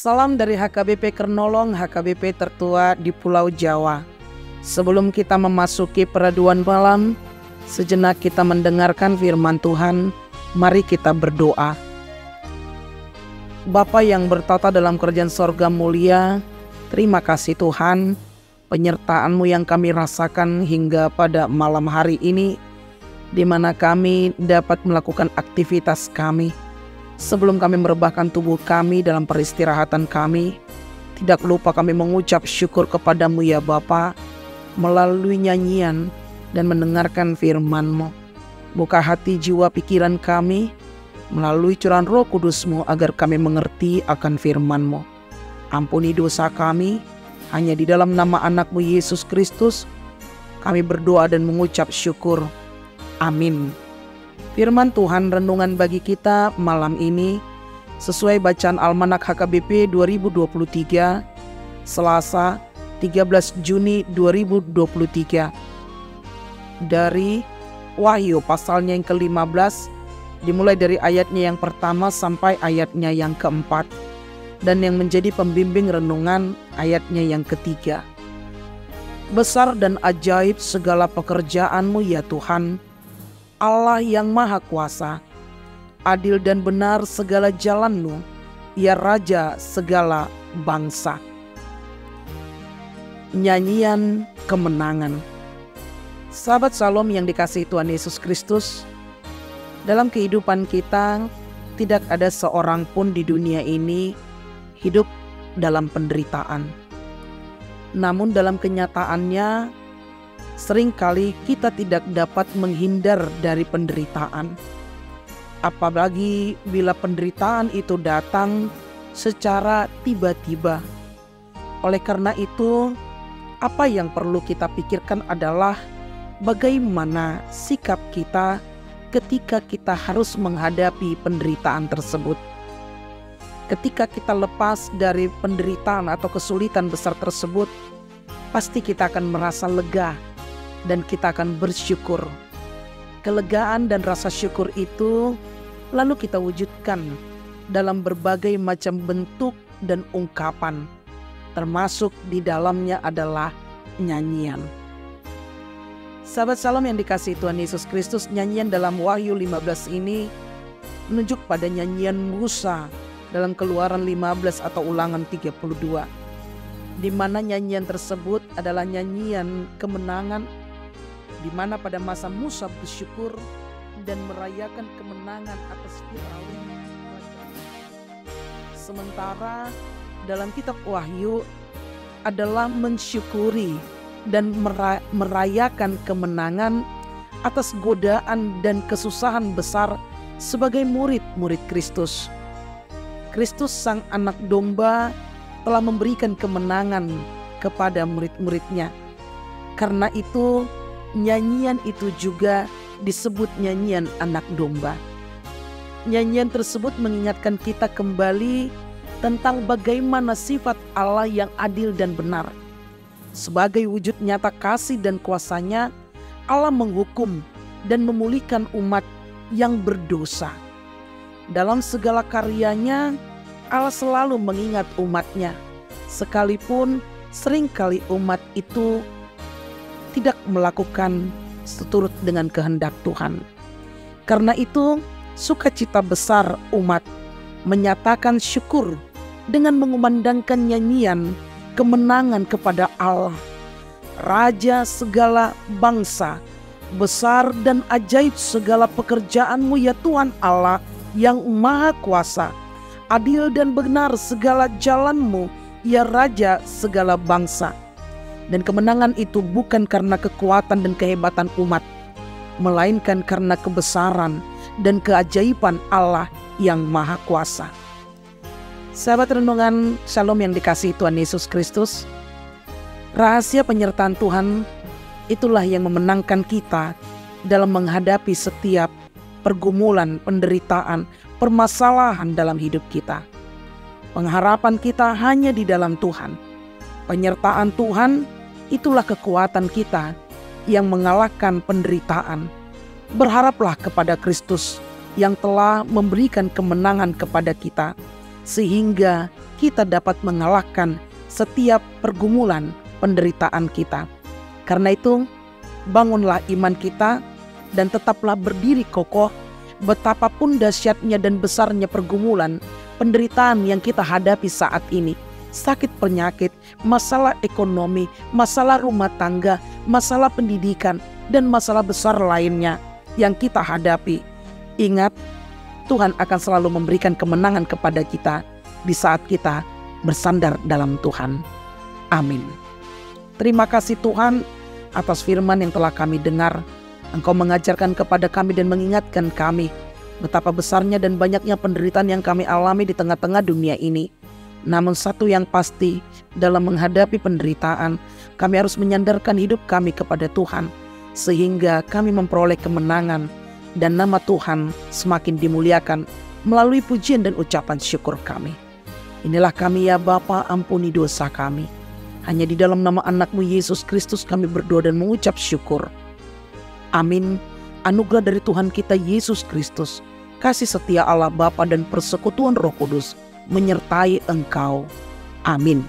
Salam dari HKBP Kernolong, HKBP tertua di Pulau Jawa. Sebelum kita memasuki peraduan malam, sejenak kita mendengarkan firman Tuhan. Mari kita berdoa. Bapa yang bertata dalam kerajaan sorga mulia, terima kasih Tuhan, penyertaan-Mu yang kami rasakan hingga pada malam hari ini, di mana kami dapat melakukan aktivitas kami. Sebelum kami merebahkan tubuh kami dalam peristirahatan kami, tidak lupa kami mengucap syukur kepadamu ya Bapa, melalui nyanyian dan mendengarkan firman-Mu. Buka hati jiwa pikiran kami, melalui curahan Roh Kudus-Mu agar kami mengerti akan firman-Mu. Ampuni dosa kami, hanya di dalam nama anak-Mu Yesus Kristus, kami berdoa dan mengucap syukur. Amin. Firman Tuhan renungan bagi kita malam ini sesuai bacaan Almanak HKBP 2023, Selasa 13 Juni 2023. Dari Wahyu pasalnya yang ke-15, dimulai dari ayatnya yang pertama sampai ayatnya yang keempat, dan yang menjadi pembimbing renungan ayatnya yang ketiga. Besar dan ajaib segala pekerjaan-Mu ya Tuhan, Allah yang Maha Kuasa. Adil dan benar segala jalan-Mu, ya Raja segala bangsa. Nyanyian kemenangan. Sahabat Shalom yang dikasihi Tuhan Yesus Kristus, dalam kehidupan kita tidak ada seorang pun di dunia ini hidup dalam penderitaan. Namun dalam kenyataannya, seringkali kita tidak dapat menghindar dari penderitaan. Apalagi bila penderitaan itu datang secara tiba-tiba. Oleh karena itu, apa yang perlu kita pikirkan adalah bagaimana sikap kita ketika kita harus menghadapi penderitaan tersebut. Ketika kita lepas dari penderitaan atau kesulitan besar tersebut, pasti kita akan merasa lega dan kita akan bersyukur. Kelegaan dan rasa syukur itu lalu kita wujudkan dalam berbagai macam bentuk dan ungkapan, termasuk di dalamnya adalah nyanyian. Sahabat Shalom yang dikasihi Tuhan Yesus Kristus, nyanyian dalam Wahyu 15 ini menunjuk pada nyanyian Musa dalam Keluaran 15 atau Ulangan 32, di mana nyanyian tersebut adalah nyanyian kemenangan, di mana pada masa Musa bersyukur dan merayakan kemenangan atas Firaun. Sementara dalam kitab Wahyu adalah mensyukuri dan merayakan kemenangan atas godaan dan kesusahan besar sebagai murid-murid Kristus. Kristus sang anak domba telah memberikan kemenangan kepada murid-muridnya. Karena itu nyanyian itu juga disebut nyanyian anak domba. Nyanyian tersebut mengingatkan kita kembali tentang bagaimana sifat Allah yang adil dan benar. Sebagai wujud nyata kasih dan kuasa-Nya, Allah menghukum dan memulihkan umat yang berdosa. Dalam segala karya-Nya, Allah selalu mengingat umat-Nya, sekalipun seringkali umat itu tidak melakukan seturut dengan kehendak Tuhan. Karena itu, sukacita besar umat menyatakan syukur dengan mengumandangkan nyanyian kemenangan kepada Allah, Raja segala bangsa. Besar dan ajaib segala pekerjaan-Mu ya Tuhan Allah yang Maha Kuasa. Adil dan benar segala jalan-Mu ya Raja segala bangsa. Dan kemenangan itu bukan karena kekuatan dan kehebatan umat, melainkan karena kebesaran dan keajaiban Allah yang Maha Kuasa. Sahabat renungan Shalom yang dikasihi Tuhan Yesus Kristus, rahasia penyertaan Tuhan itulah yang memenangkan kita dalam menghadapi setiap pergumulan, penderitaan, permasalahan dalam hidup kita. Pengharapan kita hanya di dalam Tuhan. Penyertaan Tuhan itulah kekuatan kita yang mengalahkan penderitaan. Berharaplah kepada Kristus yang telah memberikan kemenangan kepada kita, sehingga kita dapat mengalahkan setiap pergumulan penderitaan kita. Karena itu, bangunlah iman kita dan tetaplah berdiri kokoh betapapun dahsyatnya dan besarnya pergumulan, penderitaan yang kita hadapi saat ini. Sakit penyakit, masalah ekonomi, masalah rumah tangga, masalah pendidikan, dan masalah besar lainnya yang kita hadapi. Ingat, Tuhan akan selalu memberikan kemenangan kepada kita di saat kita bersandar dalam Tuhan. Amin. Terima kasih Tuhan atas firman yang telah kami dengar. Engkau mengajarkan kepada kami dan mengingatkan kami betapa besarnya dan banyaknya penderitaan yang kami alami di tengah-tengah dunia ini. Namun satu yang pasti, dalam menghadapi penderitaan, kami harus menyandarkan hidup kami kepada Tuhan, sehingga kami memperoleh kemenangan dan nama Tuhan semakin dimuliakan melalui pujian dan ucapan syukur kami. Inilah kami ya Bapa, ampuni dosa kami. Hanya di dalam nama anak-Mu Yesus Kristus kami berdoa dan mengucap syukur. Amin. Anugerah dari Tuhan kita Yesus Kristus, kasih setia Allah Bapa dan persekutuan Roh Kudus menyertai engkau. Amin.